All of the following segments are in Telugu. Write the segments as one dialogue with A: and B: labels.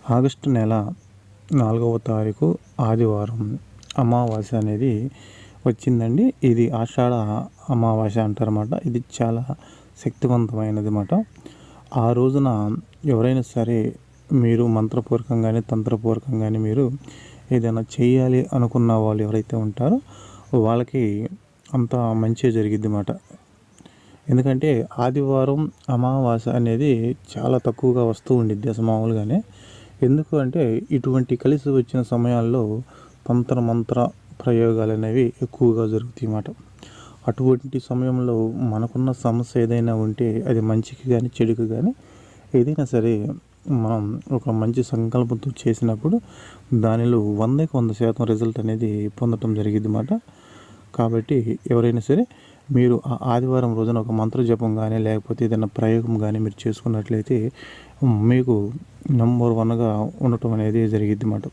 A: ఆగస్టు నెల 4వ తారీఖు ఆదివారం అమావాస్య అనేది వచ్చిందండి. ఇది ఆషాఢ అమావాస్య అంటారన్నమాట. ఇది చాలా శక్తివంతమైనది మాట. ఆ రోజున ఎవరైనా సరే మీరు మంత్రపూర్వకంగానే తంత్రపూర్వకంగానే మీరు ఏదైనా చేయాలి అనుకున్న వాళ్ళు ఎవరైతే ఉంటారో వాళ్ళకి అంత మంచి జరిగిద్ది మాట. ఎందుకంటే ఆదివారం అమావాస్య అనేది చాలా తక్కువగా వస్తూ ఉండిద్ది అసలు మామూలుగానే. ఎందుకు అంటే ఇటువంటి కలిసి వచ్చిన సమయాల్లో తంత్ర మంత్ర ప్రయోగాలు అనేవి ఎక్కువగా జరుగుతాయి అన్నమాట. అటువంటి సమయంలో మనకున్న సమస్య ఏదైనా ఉంటే అది మంచికి కానీ చెడుకు కానీ ఏదైనా సరే మనం ఒక మంచి సంకల్పంతో చేసినప్పుడు దానిలో 100కి 100% రిజల్ట్ అనేది పొందటం జరిగింది అన్నమాట. కాబట్టి ఎవరైనా సరే మీరు ఆ ఆదివారం రోజున ఒక మంత్ర జపం కానీ లేకపోతే ఏదైనా ప్రయోగం కానీ మీరు చేసుకున్నట్లయితే మీకు నెంబర్ 1గా ఉండటం అనేది జరిగిద్ది అన్నమాట.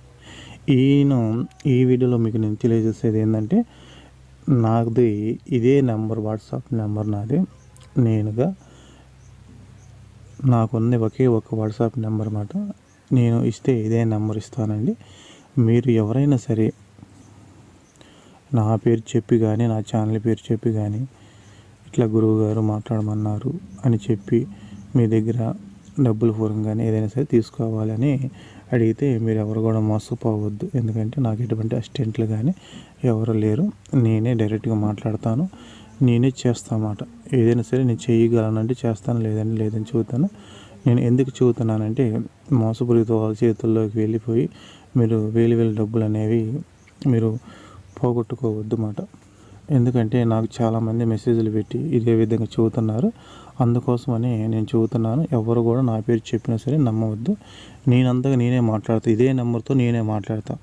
A: ఈ వీడియోలో మీకు నేను తెలియజేసేది ఏంటంటే నాది ఇదే నెంబర్, వాట్సాప్ నెంబర్ నాది. నాకున్న ఒకే ఒక వాట్సాప్ నెంబర్ అన్నమాట. నేను ఇస్తే ఇదే నెంబర్ ఇస్తానండి. మీరు ఎవరైనా సరే నా పేరు చెప్పి కానీ నా ఛానల్ పేరు చెప్పి కానీ ఇట్లా గురువుగారు మాట్లాడమన్నారు అని చెప్పి మీ దగ్గర డబ్బులు పూర్వకంగానే ఏదైనా సరే తీసుకోవాలని అడిగితే మీరు ఎవరు కూడా మోసపోవద్దు. ఎందుకంటే నాకు ఎటువంటి అసిస్టెంట్లు కానీ ఎవరు లేరు. నేనే డైరెక్ట్గా మాట్లాడతాను, నేనే చేస్తామాట. ఏదైనా సరే నేను చేయగలనంటే చేస్తాను, లేదని చెబుతాను. నేను ఎందుకు చెబుతున్నానంటే మోసపూరిత వాళ్ళ చేతుల్లోకి వెళ్ళిపోయి మీరు వేలు డబ్బులు అనేవి మీరు పోగొట్టుకోవద్దు మాట. ఎందుకంటే నాకు చాలామంది మెసేజ్లు పెట్టి ఇదే విధంగా చెబుతున్నారు. అందుకోసమని నేను చెబుతున్నాను, ఎవరు కూడా నా పేరు చెప్పినా సరే నమ్మవద్దు. నేనంతగా నేనే మాట్లాడతా, ఇదే నెంబర్తో నేనే మాట్లాడతా.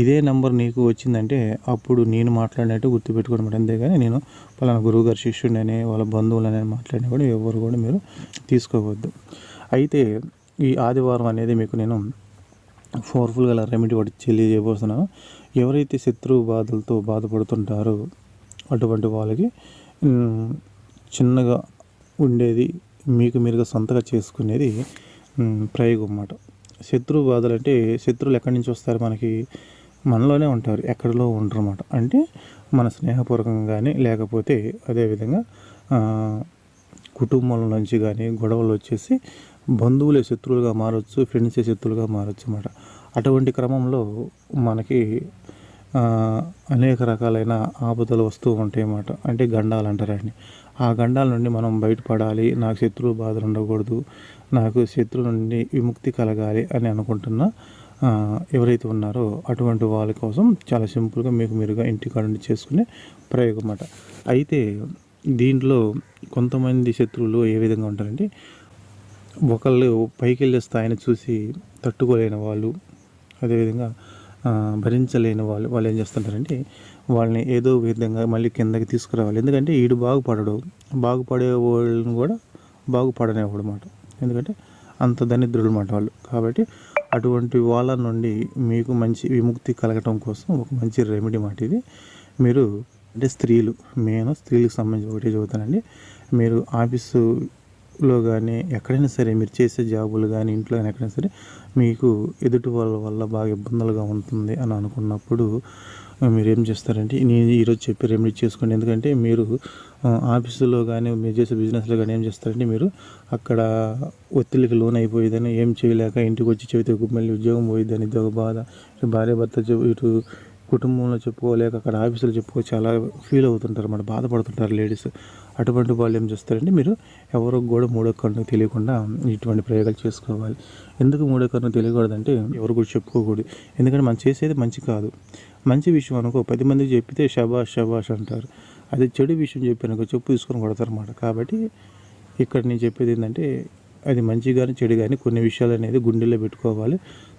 A: ఇదే నెంబర్ నీకు వచ్చిందంటే అప్పుడు నేను మాట్లాడినట్టు గుర్తుపెట్టుకోవడం. అంతేగాని నేను పలానా గురువుగారి శిష్యుడని వాళ్ళ బంధువులని మాట్లాడినా కూడా ఎవరు కూడా మీరు తీసుకోవద్దు. అయితే ఈ ఆదివారం అనేది మీకు నేను పవర్ఫుల్గా రెమెడీ ఒకటి తెలియజేయబోతున్నాను. ఎవరైతే శత్రు బాధలతో బాధపడుతుంటారో అటువంటి వాళ్ళకి చిన్నగా ఉండేది మీకు మీరుగా సొంతగా చేసుకునేది ప్రయోగం అన్నమాట. శత్రు బాధలు అంటే శత్రువులు ఎక్కడి నుంచి వస్తారు? మనలోనే ఉంటారు, ఎక్కడిలో ఉండరు అన్నమాట. అంటే మన స్నేహపూర్వకంగా కానీ లేకపోతే అదేవిధంగా కుటుంబం నుంచి కానీ గొడవలు వచ్చేసి బంధువులే శత్రువులుగా మారచ్చు, ఫ్రెండ్సే శత్రువులుగా మారచ్చు అన్నమాట. అటువంటి క్రమంలో మనకి అనేక రకాలైన ఆపదలు వస్తూ ఉంటాయి అన్నమాట. అంటే గండాలు అంటారండి. ఆ గండాల నుండి మనం బయటపడాలి, నాకు శత్రువు బాధలు ఉండకూడదు, నాకు శత్రువు నుండి విముక్తి కలగాలి అని అనుకుంటున్న ఎవరైతే ఉన్నారో అటువంటి వాళ్ళ కోసం చాలా సింపుల్గా మీకు మీరుగా ఇంటికాడ నుండి చేసుకునే ప్రయోగం అన్నమాట. అయితే దీంట్లో కొంతమంది శత్రువులు ఏ విధంగా ఉంటారంటే ఒకళ్ళు పైకి వెళ్ళే స్థాయిని చూసి తట్టుకోలేని వాళ్ళు, అదేవిధంగా భరించలేని వాళ్ళు ఏం చేస్తుంటారంటే వాళ్ళని ఏదో విధంగా మళ్ళీ కిందకి తీసుకురావాలి. ఎందుకంటే ఈడు బాగుపడే వాళ్ళని కూడా బాగుపడనేవాడు అన్నమాట. ఎందుకంటే అంత దరిద్రులు అన్నమాట వాళ్ళు. కాబట్టి అటువంటి వాళ్ళ నుండి మీకు మంచి విముక్తి కలగటం కోసం ఒక మంచి రెమెడీ మాట ఇది. మీరు అంటే స్త్రీలకు సంబంధించి ఒకటే చదువుతానండి. మీరు ఆఫీసులో కానీ ఎక్కడైనా సరే మీరు చేసే జాబులు కానీ ఇంట్లో కానీ ఎక్కడైనా సరే మీకు ఎదుటి వాళ్ళ వల్ల బాగా ఇబ్బందులుగా ఉంటుంది అని అనుకున్నప్పుడు మీరు ఏం చేస్తారంటే నేను ఈరోజు చెప్పి రెమెడీ చేసుకోండి. ఎందుకంటే మీరు ఆఫీసులో కానీ మీరు చేసే బిజినెస్లో కానీ ఏం చేస్తారంటే మీరు అక్కడ ఒత్తిడికి లోన్ అయిపోయేదని ఏం చేయలేక ఇంటికి వచ్చి చెబితే మళ్ళీ ఉద్యోగం పోయిద్దని ఇదొక బాధ. భార్య భర్త ఇటు కుటుంబంలో చెప్పుకోలేక అక్కడ ఆఫీసులో చెప్పుకో చాలా ఫీల్ అవుతుంటారు అన్నమాట, బాధపడుతుంటారు లేడీస్. అటువంటి వాళ్ళు ఏం చేస్తారంటే మీరు ఎవరికి కూడా మూడో కన్ను తెలియకుండా ఇటువంటి ప్రయోగాలు చేసుకోవాలి. ఎందుకు మూడో కన్ను తెలియకూడదంటే ఎవరు కూడా చెప్పుకోకూడదు. ఎందుకంటే మనం చేసేది మంచి కాదు. మంచి విషయం అనుకో 10 మందికి చెప్పితే షబాష్ అంటారు. అదే చెడు విషయం చెప్పానుకో చెప్పు తీసుకొని కొడతారు అన్నమాట. కాబట్టి ఇక్కడ నేను చెప్పేది ఏంటంటే అది మంచి కానీ చెడు కానీ కొన్ని విషయాలు అనేది గుండెల్లో పెట్టుకోవాలి,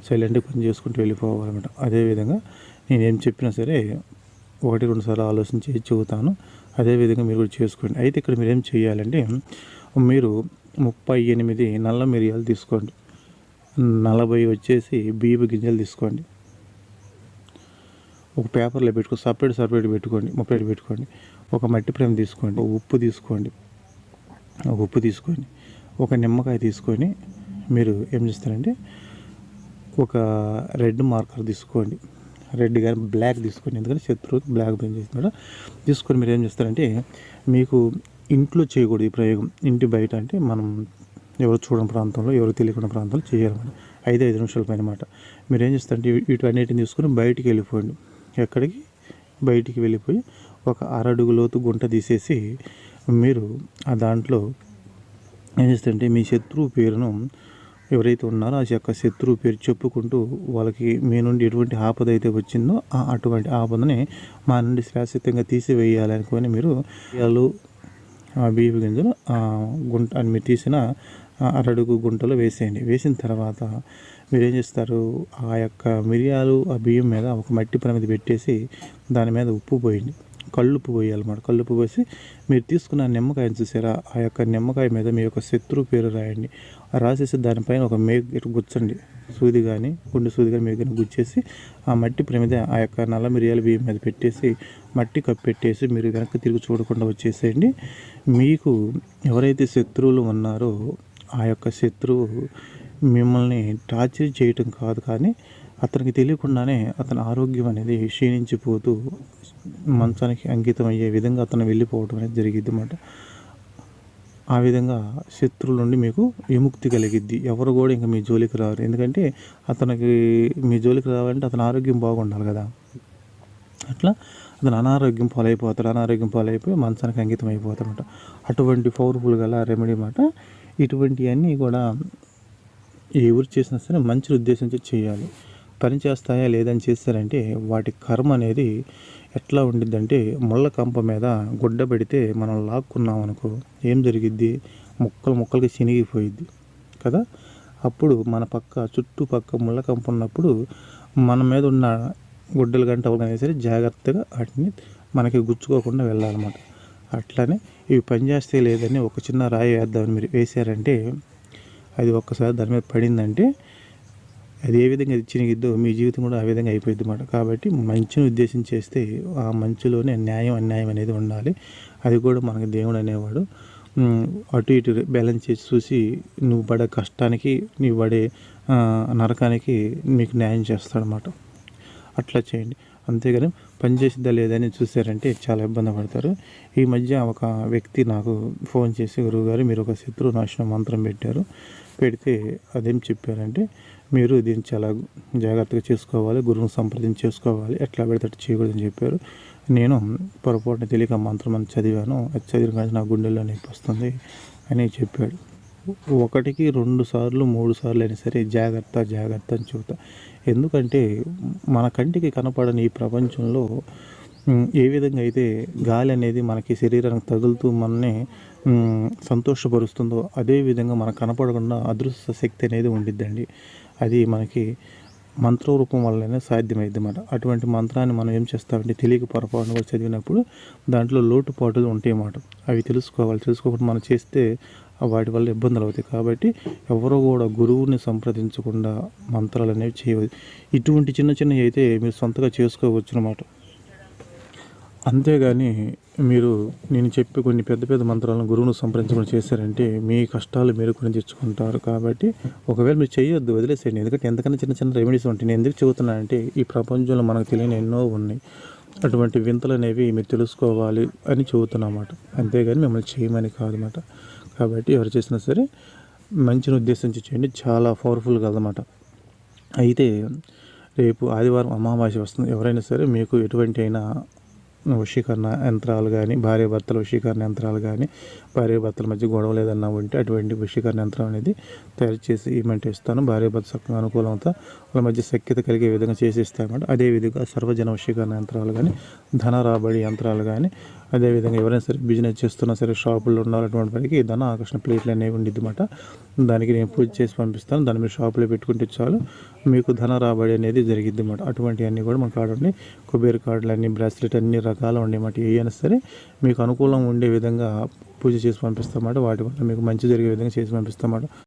A: సైలెంట్గా పని చేసుకుంటూ వెళ్ళిపోవాలన్నమాట. అదేవిధంగా నేనేం చెప్పినా సరే 1-2 సార్లు ఆలోచించి చెబుతాను. అదేవిధంగా మీరు కూడా చేసుకోండి. అయితే ఇక్కడ మీరు ఏం చేయాలంటే మీరు 38 నల్ల మిరియాలు తీసుకోండి, 40 వచ్చేసి బియ్యపు గింజలు తీసుకోండి. ఒక పేపర్లో పెట్టుకొని సపరేట్ పెట్టుకోండి, 30 పెట్టుకోండి. ఒక మట్టి ప్రేమ తీసుకోండి, ఒక ఉప్పు తీసుకొని ఒక నిమ్మకాయ తీసుకొని మీరు ఏం చేస్తారంటే ఒక రెడ్ మార్కర్ తీసుకోండి, రెడ్ కానీ బ్లాక్ తీసుకోండి, ఎందుకంటే శత్రువుకి బ్లాక్ పనిచేస్తున్నాడు. తీసుకొని మీరు ఏం చేస్తారంటే, మీకు ఇంట్లో చేయకూడదు ఈ ప్రయోగం, ఇంటి బయట అంటే మనం ఎవరు చూడని ప్రాంతంలో, ఎవరు తెలియకుండా ప్రాంతంలో చేయాలన్నమాట. 5 నిమిషాల పైన మాట. మీరు ఏం చేస్తారంటే వీటన్నిటిని తీసుకొని బయటికి వెళ్ళిపోండి. ఎక్కడికి? బయటికి వెళ్ళిపోయి ఒక అరడుగు లోతు గుంట తీసేసి మీరు ఆ దాంట్లో ఏం చేస్తారంటే మీ శత్రువు పేరును ఎవరైతే ఉన్నారో ఆ యొక్క శత్రువు పేరు చెప్పుకుంటూ వాళ్ళకి మీ నుండి ఎటువంటి ఆపద అయితే వచ్చిందో అటువంటి ఆపదని మా నుండి శాశ్వతంగా తీసివేయాలి అనుకొని మీరు బియ్యపు గింజలు గుంట అని మీరు తీసిన అరడుగు గుంటలో వేసేయండి. వేసిన తర్వాత మీరు ఏం చేస్తారు, ఆ యొక్క మిరియాలు ఆ బియ్యం మీద ఒక మట్టి ప్రమిది పెట్టేసి దాని మీద ఉప్పు పోయండి, కళ్ళుప్పు పోయాలన్నమాట. కళ్ళుప్పు పోసి మీరు తీసుకున్న నిమ్మకాయని చూసారా, ఆ యొక్క నిమ్మకాయ మీద మీ యొక్క శత్రువు పేరు రాయండి. రాసేసి దానిపైన ఒక మేకు గుచ్చండి, సూది కానీ గుండె సూది కానీ మేకని గుచ్చేసి ఆ మట్టి ప్రమిద ఆ యొక్క నల్ల మిరియాల బియ్యం మీద పెట్టేసి మట్టి కప్పెట్టేసి మీరు వెనక్కి తిరిగి చూడకుండా వచ్చేసేయండి. మీకు ఎవరైతే శత్రువులు ఉన్నారో ఆ యొక్క శత్రువు మిమ్మల్ని టార్చర్ చేయటం కాదు, కానీ అతనికి తెలియకుండానే అతని ఆరోగ్యం అనేది క్షీణించిపోతూ మంచానికి అంకితం అయ్యే విధంగా అతను వెళ్ళిపోవడం అనేది జరిగిద్ది అన్నమాట. ఆ విధంగా శత్రువుల నుండి మీకు విముక్తి కలిగిద్ది. ఎవరు కూడా ఇంకా మీ జోలికి రారు. ఎందుకంటే అతనికి మీ జోలికి రావాలంటే అతని ఆరోగ్యం బాగుండాలి కదా. అట్లా అతను అనారోగ్యం పాలైపోతాడు. అనారోగ్యం పాలైపోయి మంచానికి అంకితం అయిపోతాడన్నమాట. అటువంటి పవర్ఫుల్ గల రెమెడీ అన్నమాట. ఇటువంటివన్నీ కూడా ఎవరు చేసినా సరే మంచి ఉద్దేశంతో చేయాలి. పని చేస్తాయా లేదని చేస్తారంటే వాటి కర్మ అనేది ఎట్లా ఉండిద్దంటే, ముళ్ళ కంప మీద గుడ్డ పెడితే మనం లాక్కున్నాం అనుకో ఏం జరిగిద్ది, ముక్కలుగా చినిగిపోయిద్ది కదా. అప్పుడు మన చుట్టుపక్క ముళ్ళ కంప ఉన్నప్పుడు మన మీద ఉన్న గుడ్డలు గంట అయినా సరే జాగ్రత్తగా వాటిని మనకి గుచ్చుకోకుండా వెళ్ళాలన్నమాట. అట్లానే ఇవి పనిచేస్తే లేదని ఒక చిన్న రాయి వేద్దామని మీరు వేసారంటే అది ఒక్కసారి దాని మీద పడిందంటే అది ఏ విధంగా చినిగిద్దో మీ జీవితం కూడా ఆ విధంగా అయిపోయింది అన్నమాట. కాబట్టి మంచిని ఉద్దేశం చేస్తే ఆ మంచిలోనే న్యాయం అన్యాయం అనేది ఉండాలి. అది కూడా మనకి దేవుడు అనేవాడు అటు ఇటు బ్యాలెన్స్ చేసి చూసి నువ్వు పడే కష్టానికి నువ్వు పడే నరకానికి మీకు న్యాయం చేస్తాడనమాట. అట్లా చేయండి. అంతేగాని పని చేసిద్దా లేదని చూసారంటే చాలా ఇబ్బంది పడతారు. ఈ మధ్య ఒక వ్యక్తి నాకు ఫోన్ చేసి, గురువుగారు మీరు ఒక శత్రు నాశనం మంత్రం పెట్టారు, పెడితే అదేం చెప్పారంటే మీరు దీన్ని చాలా జాగ్రత్తగా చేసుకోవాలి, గురువుని సంప్రదించి చేసుకోవాలి, ఎట్లా పెడితే అట్లా చేయకూడదని చెప్పారు. నేను పొరపాటున తెలియక మంత్రం అని చదివాను, అది చదివిన కానీ నా గుండెల్లో నొప్పి వస్తుంది అని చెప్పాడు. 1కి 2 సార్లు 3 సార్లు అయినా సరే జాగ్రత్త అని చెబుతా. ఎందుకంటే మన కంటికి కనపడని ఈ ప్రపంచంలో ఏ విధంగా అయితే గాలి అనేది మనకి శరీరానికి తగులుతూ మనని సంతోషపరుస్తుందో అదేవిధంగా మనకు కనపడకుండా అదృశ్య శక్తి అనేది ఉండిద్దండి. అది మనకి మంత్ర రూపం వల్లనే సాధ్యమైంది అన్నమాట. అటువంటి మంత్రాన్ని మనం ఏం చేస్తామంటే తెలియక పొరపాటున కూడా చదివినప్పుడు దాంట్లో లోటుపాటులు ఉంటాయి అన్నమాట. అవి తెలుసుకోకుండా మనం చేస్తే వాటి వల్ల ఇబ్బందులు అవుతాయి. కాబట్టి ఎవరో కూడా గురువుని సంప్రదించకుండా మంత్రాలు అనేవి చేయవచ్చు. ఇటువంటి చిన్నవి అయితే మీరు సొంతగా చేసుకోవచ్చు అన్నమాట. అంతేగాని మీరు నేను చెప్పే కొన్ని పెద్ద మంత్రాలను గురువును సంప్రదించకుండా చేశారంటే మీ కష్టాలు మీరు కొని తెచ్చుకుంటారు. కాబట్టి ఒకవేళ మీరు చేయొద్దు, వదిలేసేయండి. ఎందుకంటే ఎంతకన్నా చిన్న రెమెడీస్ ఉంటాయి. నేను ఎందుకు చెబుతున్నానంటే ఈ ప్రపంచంలో మనకు తెలియని ఎన్నో ఉన్నాయి. అటువంటి వింతలు అనేవి మీరు తెలుసుకోవాలి అని చెబుతున్నమాట. అంతేగాని మిమ్మల్ని చేయమని కాదన్నమాట. కాబట్టి ఎవరు చేసినా సరే మంచిని ఉద్దేశించి చేయండి. చాలా పవర్ఫుల్ కదన్నమాట. అయితే రేపు ఆదివారం అమావాస్య వస్తుంది. ఎవరైనా సరే మీకు ఎటువంటి అయినా వశీకరణ యంత్రాలు కానీ, భార్యాభర్తల వశీకరణ యంత్రాలు కానీ, భార్యాభర్తల మధ్య గొడవలు ఏదన్నా ఉంటే అటువంటి వశీకరణ యంత్రం అనేది తయారు చేసి ఇవ్వమంటే ఇస్తాను. భార్యాభర్త చక్కగా అనుకూలంతో వాళ్ళ మధ్య సఖ్యత కలిగే విధంగా చేసి ఇస్తామన్నమాట. అదేవిధంగా సర్వజన వశీకరణ యంత్రాలు కానీ, ధన రాబడి యంత్రాలు కానీ, అదేవిధంగా ఎవరైనా సరే బిజినెస్ చేస్తున్నా సరే షాపుల్లో ఉండాలటువంటి వారికి ధన ఆకర్షణ ప్లేట్లు అనేవి ఉండిద్ది అన్నమాట. దానికి నేను పూజ చేసి పంపిస్తాను. దాన్ని మీరు షాపులో పెట్టుకుంటే చాలు, మీకు ధన రాబడి అనేది జరిగిద్ది అన్నమాట. అటువంటివన్నీ కూడా మన కాడ ఉండి కొబ్బరి కార్డులు అన్ని, బ్రాస్లెట్ అన్ని రకాలు ఉండేమాట. ఏవైనా సరే మీకు అనుకూలంగా ఉండే విధంగా పూజ చేసి పంపిస్తామాట. వాటి వల్ల మీకు మంచి జరిగే విధంగా చేసి పంపిస్తామాట.